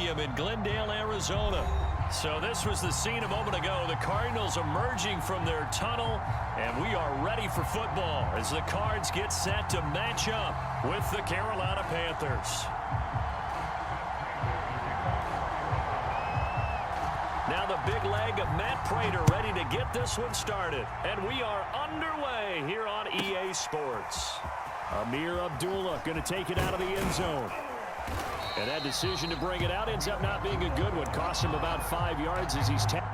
Stadium in Glendale, Arizona. So this was the scene a moment ago. The Cardinals emerging from their tunnel, and we are ready for football as the Cards get set to match up with the Carolina Panthers. Now the big leg of Matt Prater ready to get this one started. And we are underway here on EA Sports. Amir Abdullah going to take it out of the end zone. And that decision to bring it out ends up not being a good one. Cost him about 5 yards as he's tackled.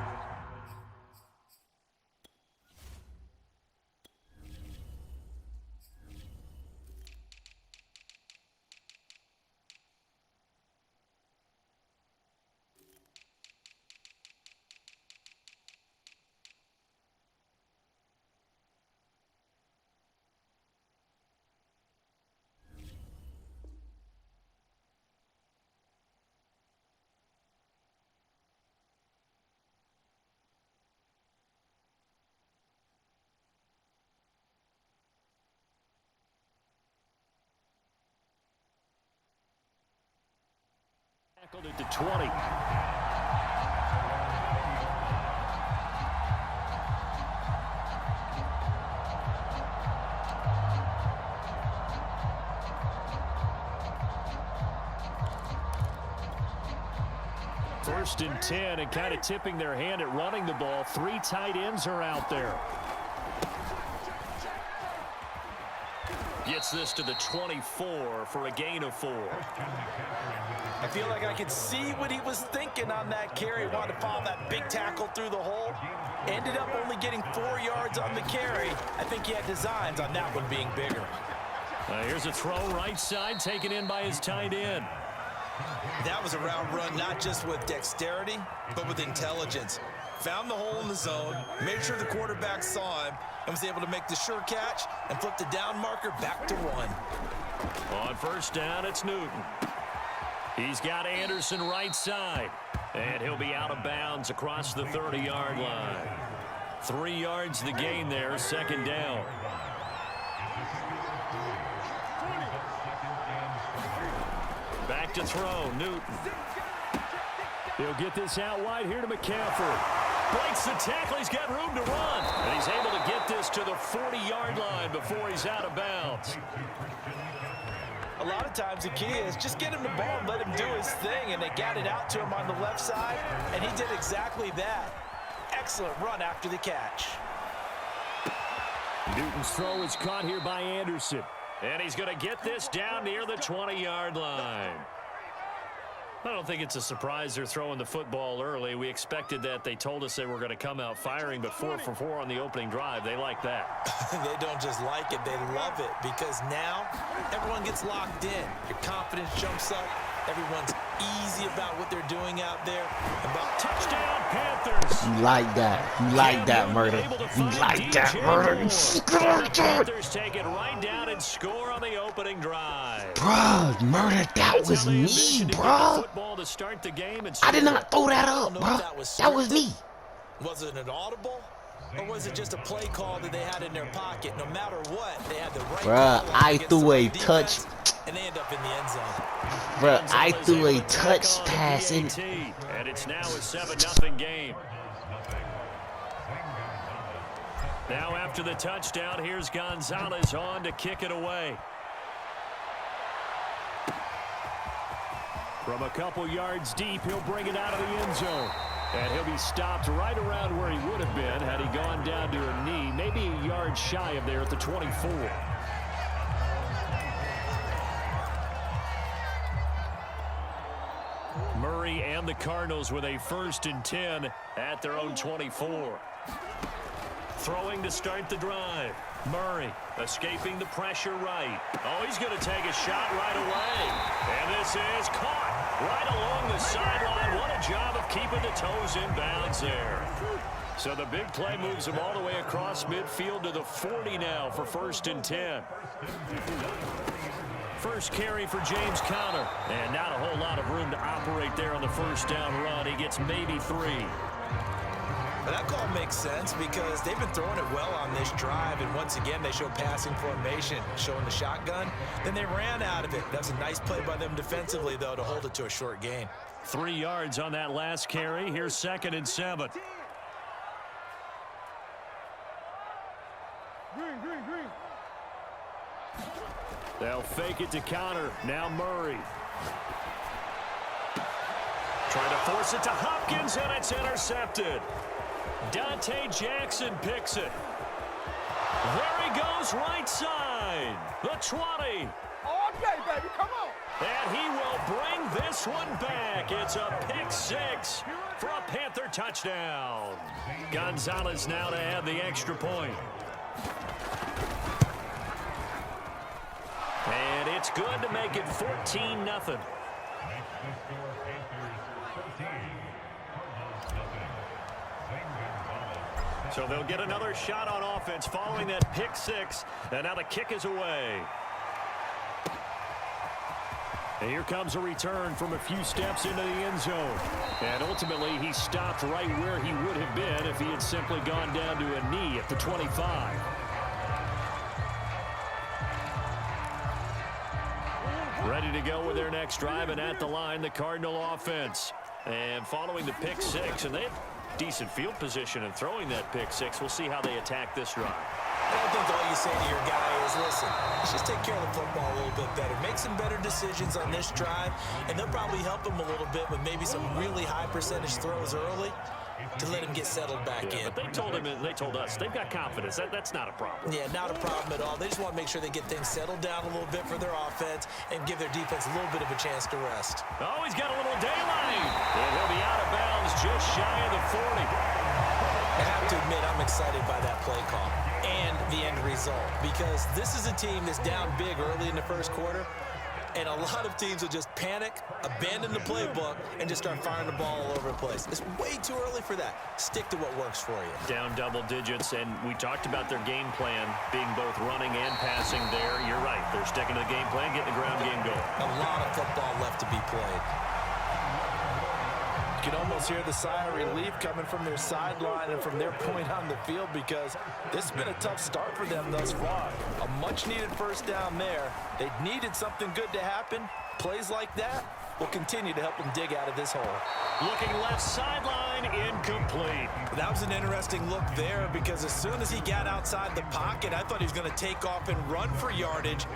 Tackled at the 20. First and 10, and kind of tipping their hand at running the ball. 3 tight ends are out there. Gets this to the 24 for a gain of 4. I feel like I could see what he was thinking on that carry. Wanted to follow that big tackle through the hole. Ended up only getting 4 yards on the carry. I think he had designs on that one being bigger. Here's a throw right side taken in by his tight end. That was a route run not just with dexterity, but with intelligence. Found the hole in the zone, made sure the quarterback saw him, and was able to make the sure catch and flip the down marker back to 1. On first down, it's Newton. He's got Anderson right side, and he'll be out of bounds across the 30-yard line. 3 yards the gain there, second down. Back to throw, Newton. He'll get this out wide here to McCaffrey. Breaks the tackle, he's got room to run. And he's able to get this to the 40-yard line before he's out of bounds. A lot of times the key is just get him the ball and let him do his thing, and they got it out to him on the left side, and he did exactly that. Excellent run after the catch. Newton's throw is caught here by Anderson. And he's going to get this down near the 20-yard line. I don't think it's a surprise they're throwing the football early. We expected that. They told us they were going to come out firing, but 4 for 4 on the opening drive. They like that. They don't just like it, they love it, because now everyone gets locked in. Your confidence jumps up. Everyone's easy about what they're doing out there. About touchdown, Panthers. You like that. You like that, Murder. You like that, Murder. The Panthers take it right down and score on the opening drive. Bro, Murder, that was me, bro. I did not throw that up, bro. That was me. Was it an audible? Or was it just a play call that they had in their pocket? No matter what, they had the right Bruh, I threw a touch. And they end up in the end zone. Bruh, I threw a touch pass in. And it's now a 7-0 game. Now after the touchdown, here's Gonzalez on to kick it away. From a couple yards deep, he'll bring it out of the end zone. And he'll be stopped right around where he would have been had he gone down to a knee, maybe a yard shy of there at the 24. Murray and the Cardinals with a 1st and 10 at their own 24. Throwing to start the drive. Murray escaping the pressure right. Oh, he's going to take a shot right away. And this is caught right along the sideline. What a job of keeping the toes in bounds there. So the big play moves him all the way across midfield to the 40 now for 1st and 10. First carry for James Conner. And not a whole lot of room to operate there on the first down run. He gets maybe 3. But that call makes sense because they've been throwing it well on this drive, and once again they show passing formation, showing the shotgun. Then they ran out of it. That was a nice play by them defensively, though, to hold it to a short gain. 3 yards on that last carry. Here's 2nd and 7. They'll fake it to counter. Now Murray. Trying to force it to Hopkins, and it's intercepted. Dante Jackson picks it. There he goes, right side. The 20. Okay, baby, come on. And he will bring this one back. It's a pick 6 for a Panther touchdown. Gonzalez now to add the extra point. And it's good to make it 14-0. So they'll get another shot on offense following that pick 6. And now the kick is away. And here comes a return from a few steps into the end zone. And ultimately, he stopped right where he would have been if he had simply gone down to a knee at the 25. Ready to go with their next drive, and at the line, the Cardinal offense. And following the pick 6, and they have decent field position in throwing that pick 6. We'll see how they attack this drive. I don't think all you say to your guy is, listen, let's just take care of the football a little bit better. Make some better decisions on this drive, and they'll probably help him a little bit with maybe some really high percentage throws early to let him get settled back in. But they told him, and they told us, they've got confidence. That's not a problem. Yeah, not a problem at all. They just want to make sure they get things settled down a little bit for their offense and give their defense a little bit of a chance to rest. Oh, he's got a little daylight. And he'll be out of bounds just shy of the 40. I have to admit, I'm excited by that play call and the end result, because this is a team that's down big early in the first quarter, and a lot of teams will just panic, abandon the playbook, and just start firing the ball all over the place. It's way too early for that. Stick to what works for you. Down double digits, and we talked about their game plan being both running and passing there. You're right. They're sticking to the game plan, getting the ground game going. A lot of football left to be played. You can almost hear the sigh of relief coming from their sideline and from their point on the field, because this has been a tough start for them thus far. A much-needed first down there. They needed something good to happen. Plays like that will continue to help them dig out of this hole. Looking left sideline, incomplete. That was an interesting look there, because as soon as he got outside the pocket, I thought he was going to take off and run for yardage.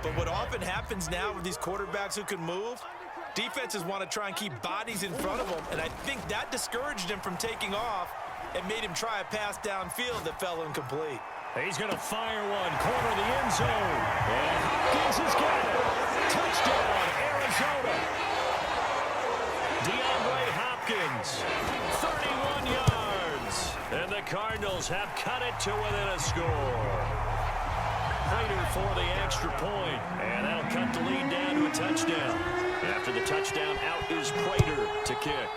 But what often happens now with these quarterbacks who can move, defenses want to try and keep bodies in front of them, and I think that discouraged him from taking off and made him try a pass downfield that fell incomplete. He's going to fire one, corner of the end zone. And Hopkins has got it. Touchdown, Arizona. DeAndre Hopkins, 31 yards. And the Cardinals have cut it to within a score. Prater for the extra point, and that'll cut the lead down to a touchdown. After the touchdown, out is Prater to kick.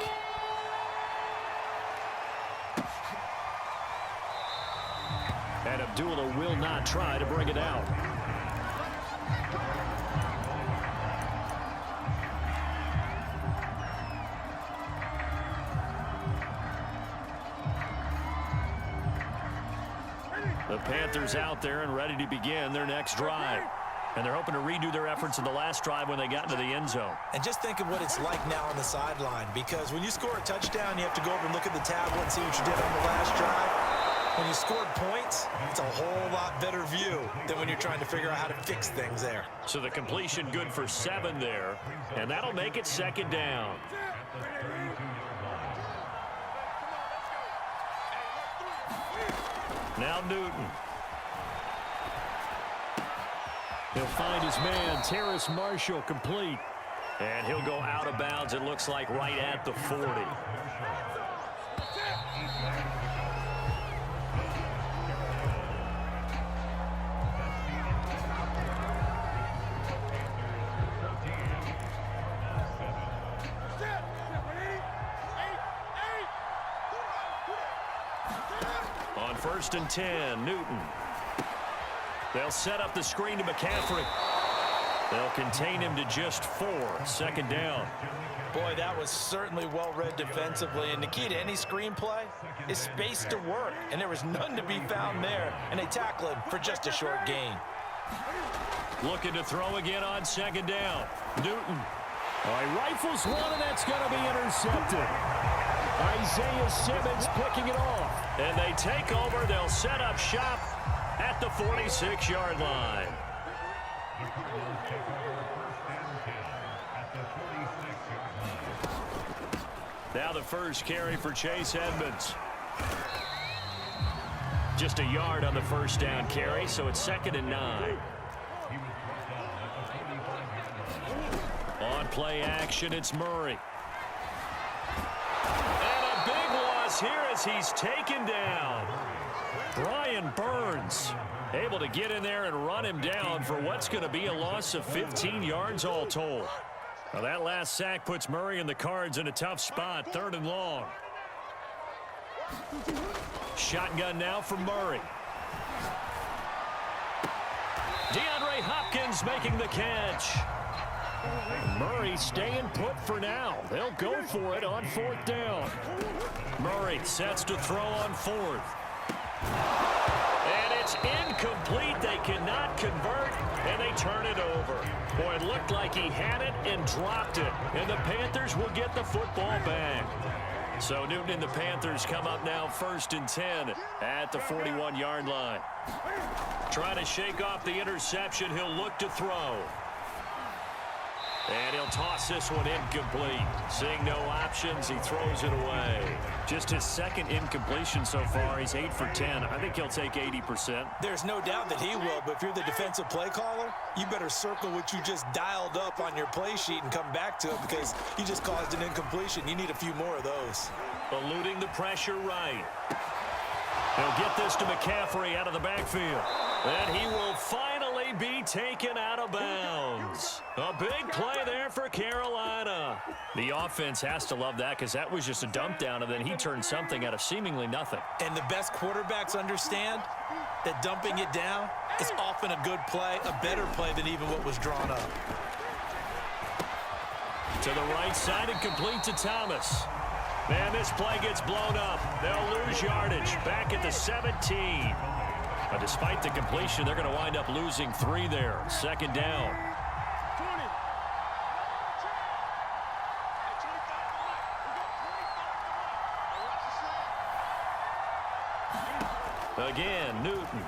And Abdullah will not try to bring it out. The Panthers out there and ready to begin their next drive. And they're hoping to redo their efforts in the last drive when they got into the end zone. And just think of what it's like now on the sideline, because when you score a touchdown, you have to go over and look at the tablet and see what you did on the last drive. When you scored points, it's a whole lot better view than when you're trying to figure out how to fix things there. So the completion good for 7 there, and that'll make it 2nd down. Now Newton. He'll find his man, Terrace Marshall, complete. And he'll go out of bounds, it looks like, right at the 40. On 1st and 10, Newton. They'll set up the screen to McCaffrey. They'll contain him to just 4. 2nd down. Boy, that was certainly well-read defensively, and the key to any screenplay is space to work, and there was none to be found there, and they tackle him for just a short gain. Looking to throw again on 2nd down. Newton. Oh, he rifles one, and that's going to be intercepted. Isaiah Simmons picking it off. And they take over. They'll set up shop at the 46-yard line. Now the first carry for Chase Edmonds. Just a yard on the first down carry, so it's 2nd and 9. On play action, it's Murray. And a big loss here as he's taken down. Brian Burns able to get in there and run him down for what's going to be a loss of 15 yards all told. Now that last sack puts Murray and the Cards in a tough spot, 3rd and long. Shotgun now for Murray. DeAndre Hopkins making the catch. Murray staying put for now. They'll go for it on 4th down. Murray sets to throw on 4th. And it's incomplete. They cannot convert, and they turn it over. Boy, it looked like he had it and dropped it. And the Panthers will get the football back. So Newton and the Panthers come up now 1st and 10 at the 41-yard line. Trying to shake off the interception. He'll look to throw. And he'll toss this one incomplete. Seeing no options, he throws it away. Just his 2nd incompletion so far. He's 8 for 10. I think he'll take 80%. There's no doubt that he will, but if you're the defensive play caller, you better circle what you just dialed up on your play sheet and come back to it because you just caused an incompletion. You need a few more of those. Eluding the pressure right. He'll get this to McCaffrey out of the backfield. And he will finally be taken out of bounds. A big play there for Carolina. The offense has to love that because that was just a dump down, and then he turned something out of seemingly nothing. And the best quarterbacks understand that dumping it down is often a good play, a better play than even what was drawn up. To the right side and complete to Thomas. Man, this play gets blown up. They'll lose yardage back at the 17. But despite the completion, they're going to wind up losing 3 there. 2nd down. Again, Newton.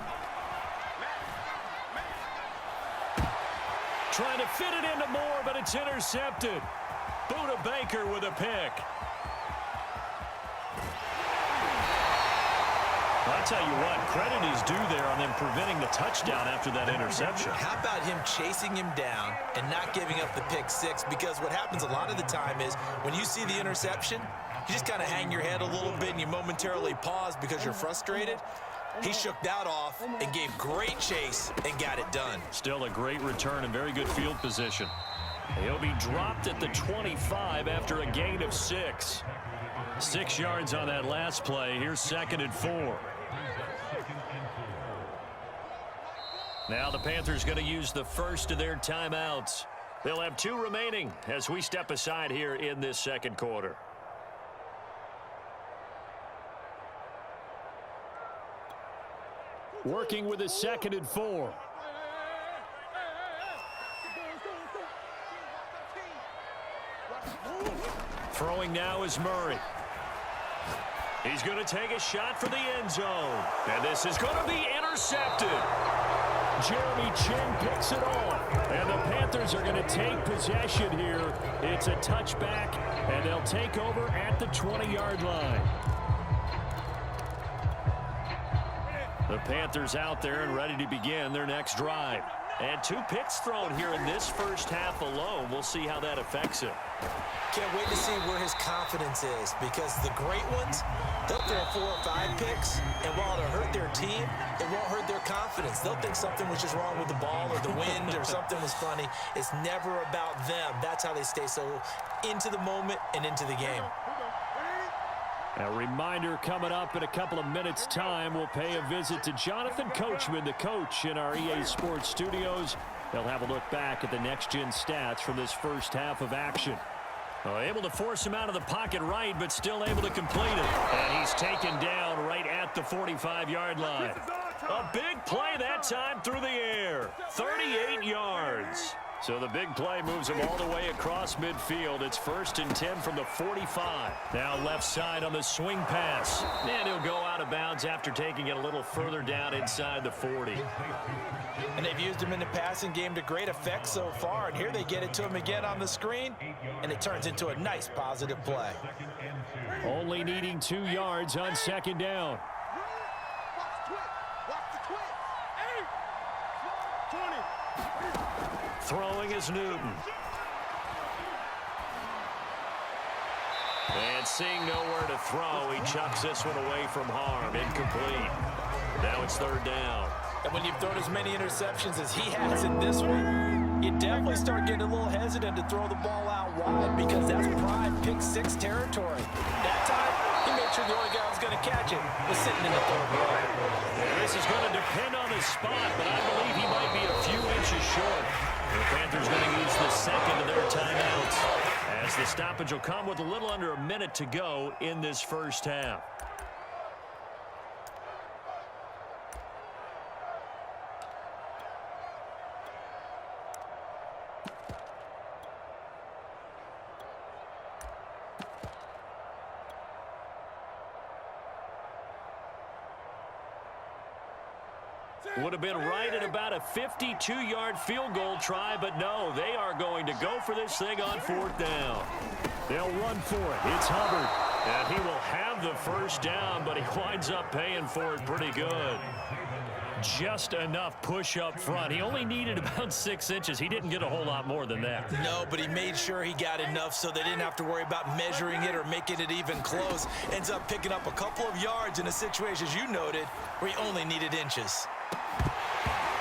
Trying to fit it into Moore, but it's intercepted. Budda Baker with a pick. I'll tell you what, credit is due there on them preventing the touchdown after that interception. How about him chasing him down and not giving up the pick 6? Because what happens a lot of the time is when you see the interception, you just kind of hang your head a little bit and you momentarily pause because you're frustrated. He shook that off and gave great chase and got it done. Still a great return and very good field position. He'll be dropped at the 25 after a gain of 6. 6 yards on that last play. Here's 2nd and 4. Now the Panthers going to use the first of their timeouts. They'll have 2 remaining as we step aside here in this 2nd quarter. Working with a 2nd and 4. Throwing now is Murray. He's going to take a shot for the end zone. And this is going to be intercepted. Jeremy Chin picks it off. And the Panthers are going to take possession here. It's a touchback, and they'll take over at the 20-yard line. The Panthers out there and ready to begin their next drive. And 2 picks thrown here in this first half alone. We'll see how that affects him. Can't wait to see where his confidence is because the great ones, they'll throw 4 or 5 picks, and while it'll hurt their team, it won't hurt their confidence. They'll think something was just wrong with the ball or the wind or something was funny. It's never about them. That's how they stay so into the moment and into the game. A reminder coming up in a couple of minutes' time. We'll pay a visit to Jonathan Coachman, the coach in our EA Sports studios. They'll have a look back at the next-gen stats from this first half of action. Able to force him out of the pocket right, but still able to complete it. And he's taken down right at the 45-yard line. A big play that time through the air. 38 yards. So the big play moves him all the way across midfield. It's 1st and 10 from the 45. Now left side on the swing pass. And he'll go out of bounds after taking it a little further down inside the 40. And they've used him in the passing game to great effect so far. And here they get it to him again on the screen. And it turns into a nice positive play. Only needing 2 yards on 2nd down. Throwing is Newton. And seeing nowhere to throw, he chucks this one away from harm. Incomplete. Now it's 3rd down. And when you've thrown as many interceptions as he has in this one, you definitely start getting a little hesitant to throw the ball out wide because that's prime pick 6 territory. That time, he made sure the only guy who was going to catch it was sitting in the 3rd row. This is going to depend on his spot, but I believe he might be a few inches short. The Panthers going to use the 2nd of their timeouts, as the stoppage will come with a little under a minute to go in this 1st half. Would have been right at about a 52-yard field goal try, but no, they are going to go for this thing on 4th down. They'll run for it. It's Hubbard. And he will have the 1st down, but he winds up paying for it pretty good. Just enough push up front. He only needed about 6 inches. He didn't get a whole lot more than that. No, but he made sure he got enough so they didn't have to worry about measuring it or making it even close. Ends up picking up a couple of yards in a situation, as you noted, where he only needed inches.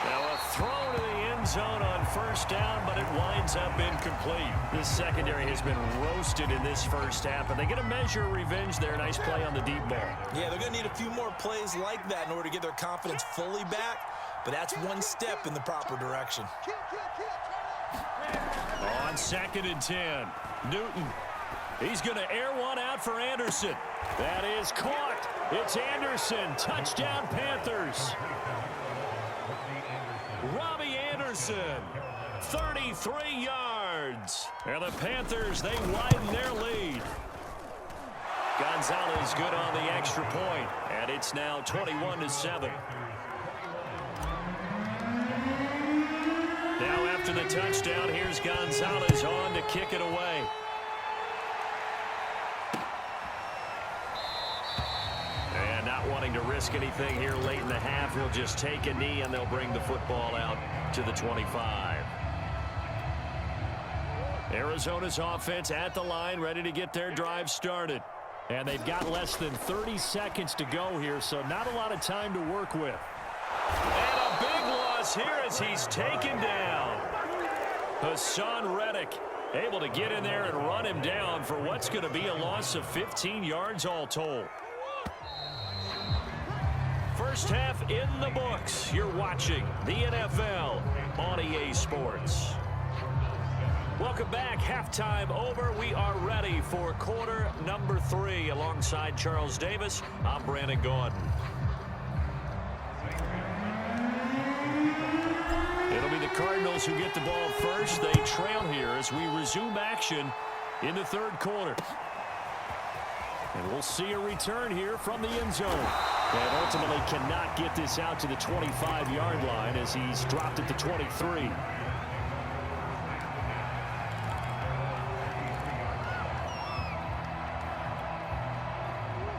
Now a throw to the end zone on 1st down, but it winds up incomplete. This secondary has been roasted in this 1st half, and they get a measure of revenge there. Nice play on the deep ball. Yeah, they're going to need a few more plays like that in order to get their confidence fully back, but that's one step in the proper direction. On 2nd and 10, Newton. He's going to air one out for Anderson. That is caught. It's Anderson. Touchdown, Panthers. Robbie Anderson, 33 yards. And the Panthers, they widen their lead. Gonzalez good on the extra point, and it's now 21-7. Now after the touchdown, here's Gonzalez on to kick it away. And not wanting to risk anything here late in the half, he'll just take a knee and they'll bring the football out to the 25. Arizona's offense at the line, ready to get their drive started. And they've got less than 30 seconds to go here, so not a lot of time to work with. And a big loss here as he's taken down. Hassan Reddick able to get in there and run him down for what's going to be a loss of 15 yards all told. First half in the books. You're watching the NFL on EA Sports. Welcome back. Halftime over. We are ready for quarter number 3. Alongside Charles Davis, I'm Brandon Gordon. It'll be the Cardinals who get the ball first. They trail here as we resume action in the 3rd quarter. And we'll see a return here from the end zone. And ultimately cannot get this out to the 25-yard line as he's dropped at the 23.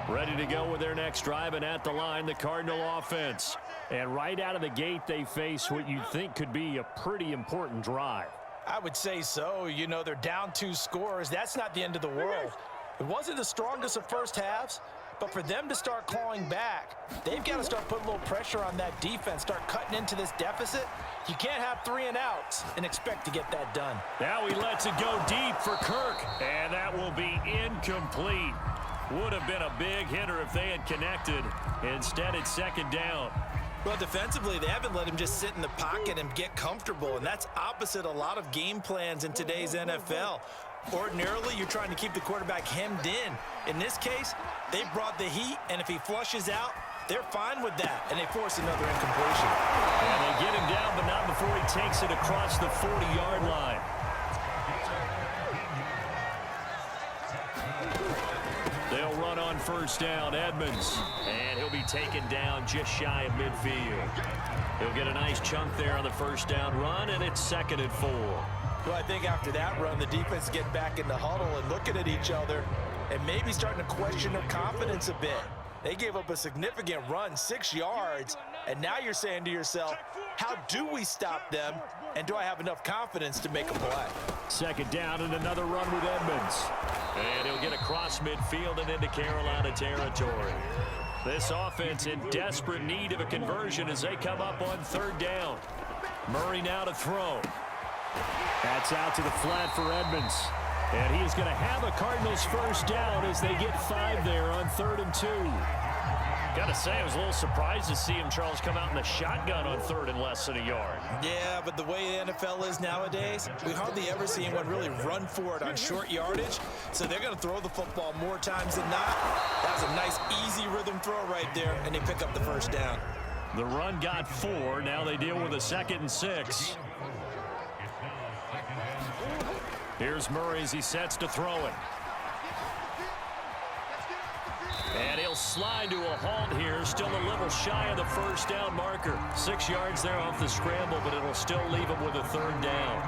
Ready to go with their next drive, and at the line, the Cardinal offense. And right out of the gate, they face what you'd think could be a pretty important drive. I would say so. You know, they're down 2 scores. That's not the end of the world. It wasn't the strongest of first halves, but for them to start clawing back, they've got to start putting a little pressure on that defense, start cutting into this deficit. You can't have 3 and outs and expect to get that done. Now he lets it go deep for Kirk, and that will be incomplete. Would have been a big hitter if they had connected. Instead, it's 2nd down. Well, defensively, they haven't let him just sit in the pocket and get comfortable, and that's opposite a lot of game plans in today's NFL. Ordinarily, you're trying to keep the quarterback hemmed in. In this case, they brought the heat, and if he flushes out, They're fine with that, and they force another incompletion. And they get him down, but not before he takes it across the 40-yard line. They'll run on first down, Edmonds. And he'll be taken down just shy of midfield. He'll get a nice chunk there on the first down run, and it's 2nd and 4. Well, I think after that run, the defense get back in the huddle and looking at each other and maybe starting to question their confidence a bit. They gave up a significant run, 6 yards, and now you're saying to yourself, how do we stop them, and do I have enough confidence to make a play? 2nd down and another run with Edmonds. And he'll get across midfield and into Carolina territory. This offense in desperate need of a conversion as they come up on 3rd down. Murray now to throw. That's out to the flat for Edmonds. And he is going to have a Cardinals first down as they get 5 there on 3rd and 2. Got to say, I was a little surprised to see him, Charles, come out in the shotgun on 3rd and less than a yard. Yeah, but the way the NFL is nowadays, we hardly ever see anyone really run for it on short yardage. So they're going to throw the football more times than not. That was a nice, easy rhythm throw right there, and they pick up the first down. The run got 4. Now they deal with a 2nd and 6. Here's Murray as he sets to throw it. And he'll slide to a halt here, still a little shy of the first down marker. 6 yards there off the scramble, but it'll still leave him with a 3rd down.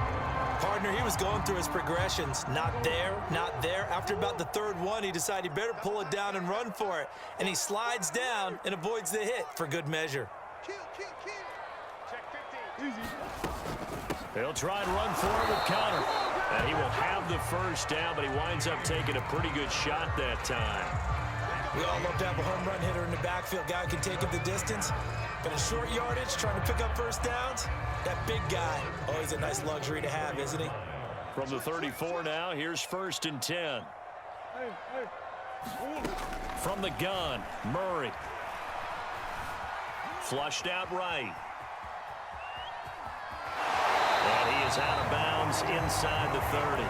Partner, he was going through his progressions. Not there, not there. After about the 3rd one, he decided he better pull it down and run for it. And he slides down and avoids the hit for good measure. He'll try and run for it with Connor. And he will have the first down, but he winds up taking a pretty good shot that time. We all love to have a home run hitter in the backfield. Guy can take it the distance. But in short yardage, trying to pick up first downs, that big guy, always a nice luxury to have, isn't he? From the 34 now, here's 1st and 10. From the gun, Murray. Flushed out right. And he is out of bounds inside the 30.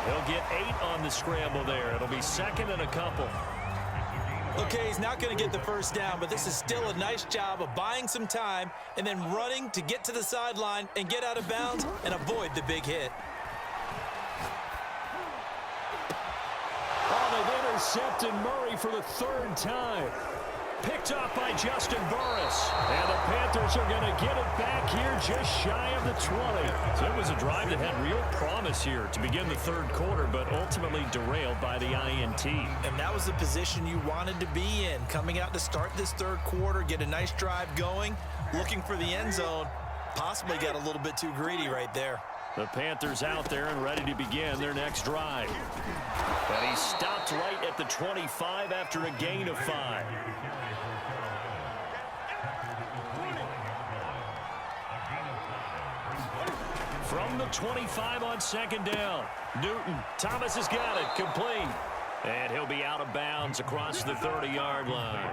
He'll get 8 on the scramble there. It'll be 2nd and a couple. Okay, he's not going to get the first down, but this is still a nice job of buying some time and then running to get to the sideline and get out of bounds and avoid the big hit. Oh, they've intercepted Murray for the 3rd time. Picked off by Justin Burris. And the Panthers are going to get it back here just shy of the 20. So it was a drive that had real promise here to begin the 3rd quarter, but ultimately derailed by the INT. And that was the position you wanted to be in. Coming out to start this 3rd quarter, get a nice drive going, looking for the end zone. Possibly got a little bit too greedy right there. The Panthers out there and ready to begin their next drive. And he stopped right at the 25 after a gain of 5. From the 25 on 2nd down. Newton. Thomas has got it. Complete. And he'll be out of bounds across the 30-yard line.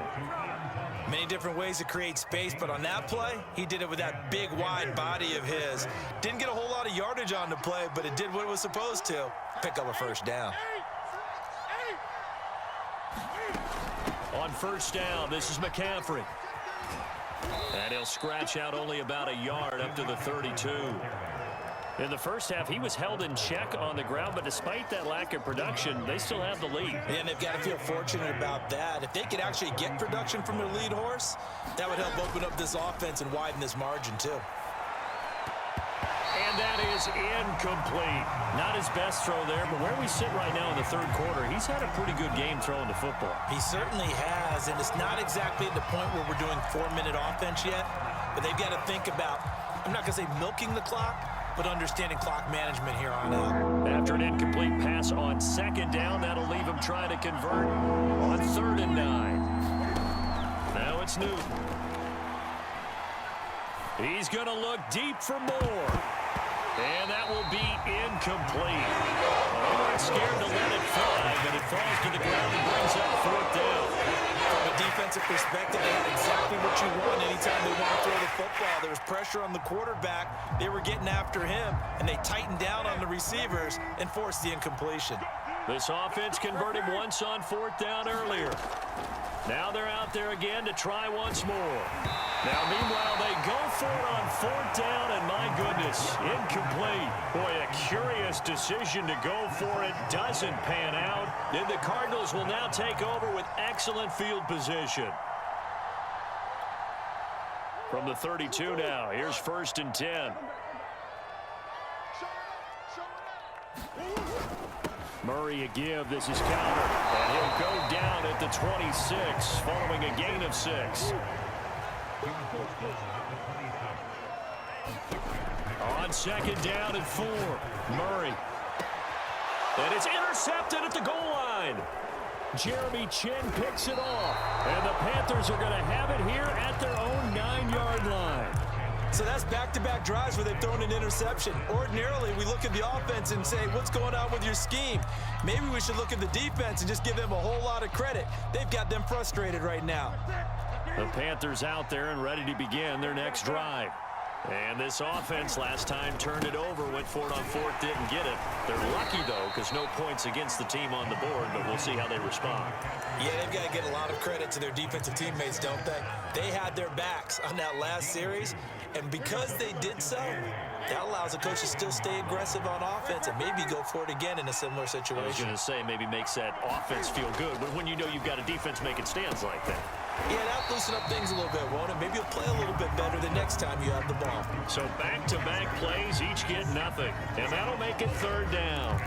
Many different ways to create space, but on that play, he did it with that big, wide body of his. Didn't get a whole lot of yardage on the play, but it did what it was supposed to. Pick up a first down. On first down, this is McCaffrey. And he'll scratch out only about a yard up to the 32. In the first half, he was held in check on the ground, but despite that lack of production, they still have the lead. And they've got to feel fortunate about that. If they could actually get production from their lead horse, that would help open up this offense and widen this margin, too. And that is incomplete. Not his best throw there, but where we sit right now in the 3rd quarter, he's had a pretty good game throwing the football. He certainly has, and it's not exactly at the point where we're doing 4-minute offense yet, but they've got to think about, I'm not going to say milking the clock, but understanding clock management here on out. After an incomplete pass on 2nd down, that'll leave him trying to convert on 3rd and 9. Now it's Newton. He's going to look deep for more. And that will be incomplete. They weren't scared to let it fly, but it falls to the ground and brings up 4th down. From a defensive perspective, they had exactly what you want anytime they want to throw the football. There was pressure on the quarterback. They were getting after him, and they tightened down on the receivers and forced the incompletion. This offense converted once on 4th down earlier. Now they're out there again to try once more. Now, meanwhile, they go for it on 4th down, and my goodness, incomplete. Boy, a curious decision to go for it. Doesn't pan out. And the Cardinals will now take over with excellent field position. From the 32 now, here's 1st and 10. Murray a give. This is counter. And he'll go down at the 26 following a gain of 6. On 2nd down and 4. Murray. And it's intercepted at the goal line. Jeremy Chin picks it off. And the Panthers are going to have it here at their own 9-yard line. So that's back-to-back drives where they've thrown an interception. Ordinarily, we look at the offense and say, what's going on with your scheme? Maybe we should look at the defense and just give them a whole lot of credit. They've got them frustrated right now. The Panthers out there and ready to begin their next drive. And this offense last time turned it over, went for it on 4th, didn't get it. They're lucky, though, because no points against the team on the board, but we'll see how they respond. Yeah, they've got to get a lot of credit to their defensive teammates, don't they? They had their backs on that last series, and because they did so, that allows the coach to still stay aggressive on offense and maybe go for it again in a similar situation. I was going to say maybe makes that offense feel good, but when you know you've got a defense making stands like that. Yeah, that'll loosen up things a little bit, won't it? Maybe you'll play a little bit better the next time you have the ball. So back-to-back plays, each get nothing. And that'll make it 3rd down.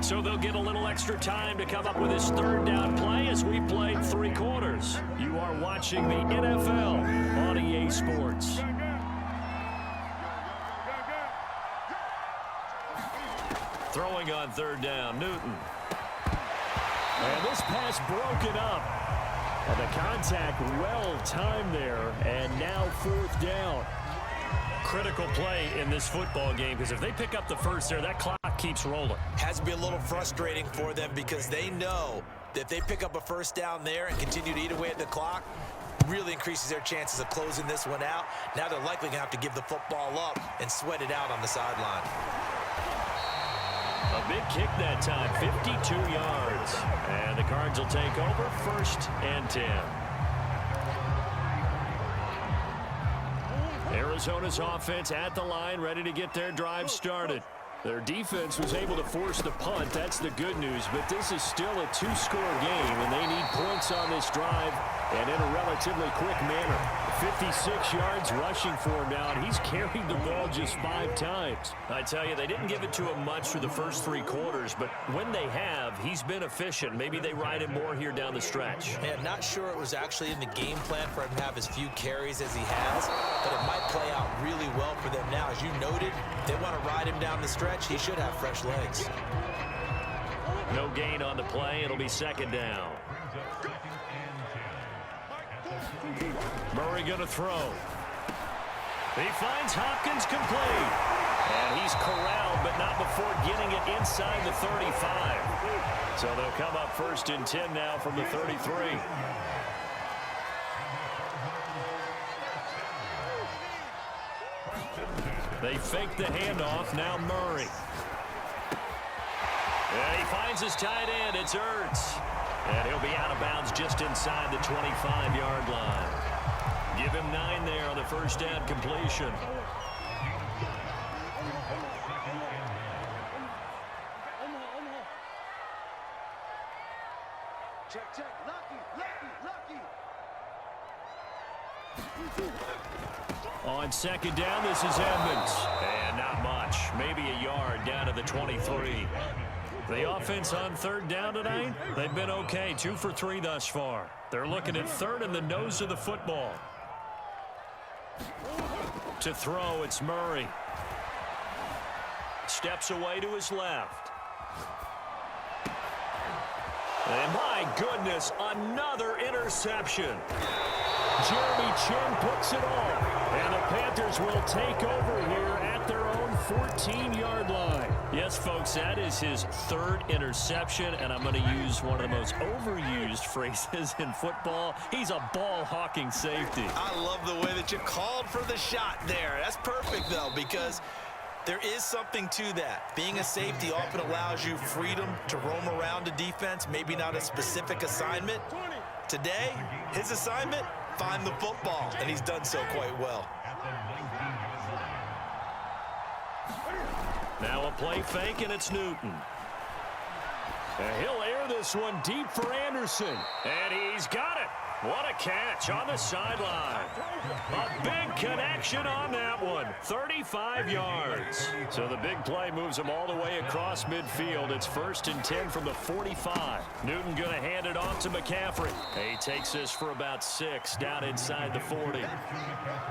So they'll get a little extra time to come up with this 3rd down play as we played 3 quarters. You are watching the NFL on EA Sports. Throwing on 3rd down, Newton. And this pass broken up. And the contact well timed there. And now 4th down. Critical play in this football game because if they pick up the first there, that clock keeps rolling. Has to be a little frustrating for them because they know that if they pick up a 1st down there and continue to eat away at the clock, really increases their chances of closing this one out. Now they're likely going to have to give the football up and sweat it out on the sideline. A big kick that time, 52 yards. And the Cards will take over 1st and 10. Arizona's offense at the line, ready to get their drive started. Their defense was able to force the punt. That's the good news. But this is still a 2-score game, and they need points on this drive and in a relatively quick manner. 56 yards rushing for him now, and he's carried the ball just 5 times. I tell you, they didn't give it to him much for the first 3 quarters, but when they have, he's been efficient. Maybe they ride him more here down the stretch. Man, not sure it was actually in the game plan for him to have as few carries as he has, but it might play out really well for them now. As you noted, they want to ride him down the stretch. He should have fresh legs. No gain on the play. It'll be 2nd down. Murray going to throw. He finds Hopkins complete. And he's corralled, but not before getting it inside the 35. So they'll come up 1st and 10 now from the 33. They fake the handoff. Now Murray. And he finds his tight end. It's Ertz. And he'll be out of bounds just inside the 25-yard line. Give him 9 there on the 1st down completion. Check. Lucky. On 2nd down, this is Edmonds. And not much. Maybe a yard down to the 23. The offense on 3rd down tonight, they've been okay. 2 for 3 thus far. They're looking at 3rd and the nose of the football. To throw, it's Murray. Steps away to his left. And my goodness, another interception. Jeremy Chin picks it off. And the Panthers will take over here at their own 14-yard line. Yes, folks, that is his third interception, and I'm going to use one of the most overused phrases in football. He's a ball-hawking safety. I love the way that you called for the shot there. That's perfect, though, because there is something to that. Being a safety often allows you freedom to roam around a defense, maybe not a specific assignment. Today, his assignment, find the football, and he's done so quite well. Now a play fake, and it's Newton. And he'll air this one deep for Anderson. And he's got it. What a catch on the sideline. A big connection on that one. 35 yards. So the big play moves him all the way across midfield. It's 1st and 10 from the 45. Newton going to hand it off to McCaffrey. He takes this for about 6 down inside the 40.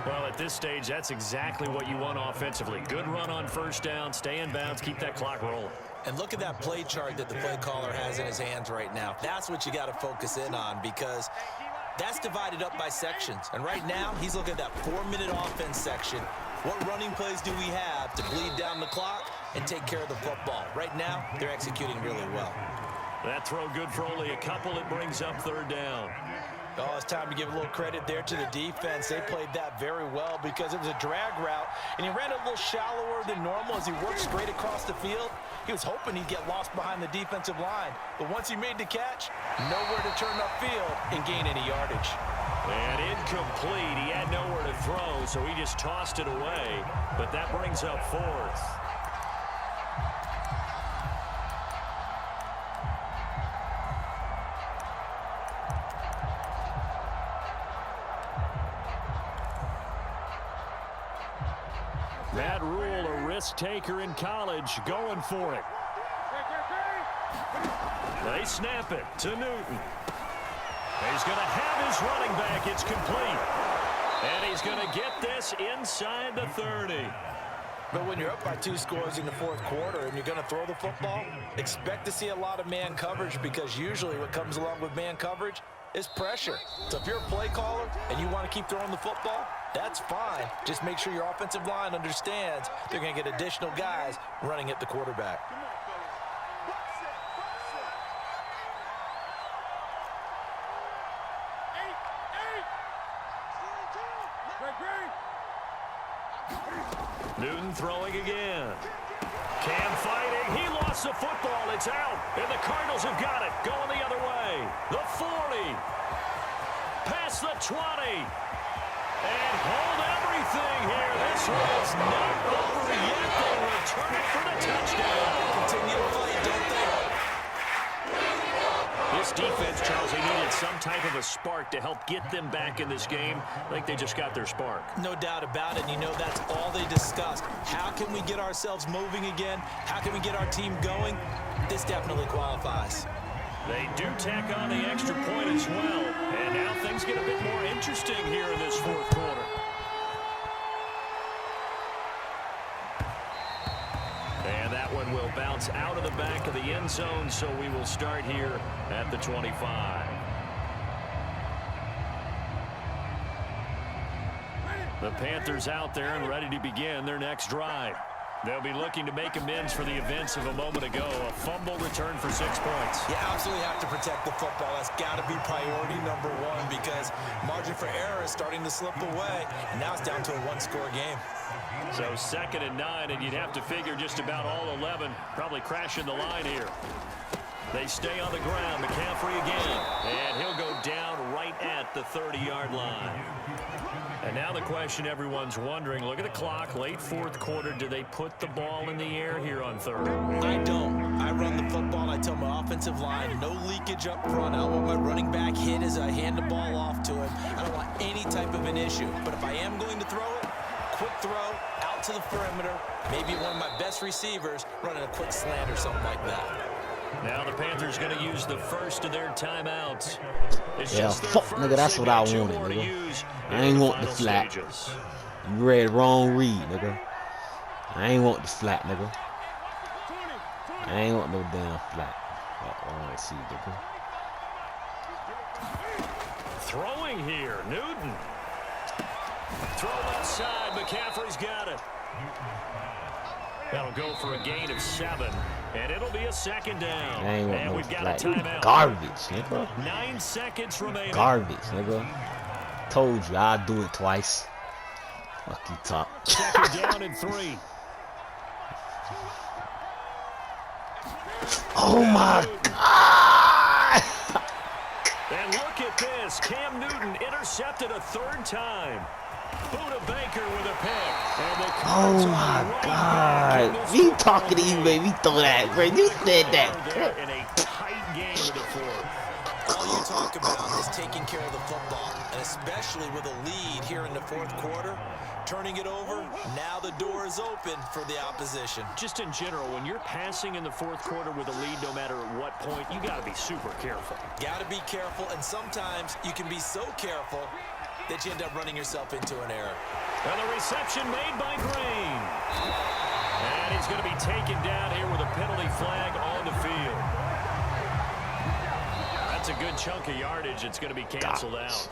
Well, at this stage, that's exactly what you want offensively. Good run on 1st down. Stay in bounds. Keep that clock rolling. And look at that play chart that the play caller has in his hands right now. That's what you got to focus in on, because that's divided up by sections. And right now, he's looking at that 4-minute offense section. What running plays do we have to bleed down the clock and take care of the football? Right now, they're executing really well. That throw good for only a couple. It brings up 3rd down. Oh, it's time to give a little credit there to the defense. They played that very well because it was a drag route, and he ran a little shallower than normal as he worked straight across the field. He was hoping he'd get lost behind the defensive line, but once he made the catch, nowhere to turn upfield and gain any yardage. And incomplete. He had nowhere to throw, so he just tossed it away, but that brings up 4th. Matt Rule, a risk taker in college, going for it. They snap it to Newton. He's going to have his running back. It's complete. And he's going to get this inside the 30. But when you're up by 2 scores in the 4th quarter and you're going to throw the football, expect to see a lot of man coverage, because usually what comes along with man coverage is pressure. So if you're a play caller and you want to keep throwing the football, that's fine. Just make sure your offensive line understands they're going to get additional guys running at the quarterback. Newton throwing again. Cam fighting. He lost the football. It's out. And the Cardinals have got it. Going the other way. The 40. Past the 20. And hold everything here. This one's not over yet. They return it for the touchdown. Continue to fight, don't they? This defense, Charles, they needed some type of a spark to help get them back in this game. I think they just got their spark. No doubt about it. And you know, that's all they discussed. How can we get ourselves moving again? How can we get our team going? This definitely qualifies. They do tack on the extra point as well. And now things get a bit more interesting here in this 4th quarter. And that one will bounce out of the back of the end zone, so we will start here at the 25. The Panthers out there and ready to begin their next drive. They'll be looking to make amends for the events of a moment ago. A fumble return for 6 points. You absolutely have to protect the football. That's got to be priority number 1, because margin for error is starting to slip away, and now it's down to a 1-score game. So 2nd and 9, and you'd have to figure just about all 11 probably crashing the line here. They stay on the ground. McCaffrey again, and he'll go down right at the 30-yard line. And now the question everyone's wondering, look at the clock, late 4th quarter, do they put the ball in the air here on 3rd? I don't. I run the football, and I tell my offensive line, no leakage up front. I don't want my running back hit as I hand the ball off to him. I don't want any type of an issue. But if I am going to throw it, quick throw, out to the perimeter, maybe one of my best receivers running a quick slant or something like that. Now the Panthers going to use the first of their timeouts. Yeah, fuck, nigga, that's what I wanted, nigga. I ain't want the flat. You read wrong read, nigga. I ain't want the flat, nigga. I ain't want no damn flat. I want to see, nigga. Throwing here, Newton. Throw left side, McCaffrey's got it. That'll go for a gain of 7, and it'll be a second down. And we've got a timeout. Garbage, nigga. 9 seconds remaining. Garbage, nigga. Told you I'd do it twice. Fuck you, talk. Second down and 3. Oh my God! And look at this. Cam Newton intercepted a 3rd time. Buddha Baker with a pick. And the Oh my God! Me talking to you, baby. Throw that, bro. You said that. There in a tight game of the 4th. All you talk about is taking care of the football, and especially with a lead here in the 4th quarter. Turning it over, now the door is open for the opposition. Just in general, when you're passing in the 4th quarter with a lead, no matter at what point, you got to be super careful. Got to be careful, and sometimes you can be so careful that you end up running yourself into an error. And the reception made by Green. And he's going to be taken down here with a penalty flag on the field. That's a good chunk of yardage. It's going to be canceled out.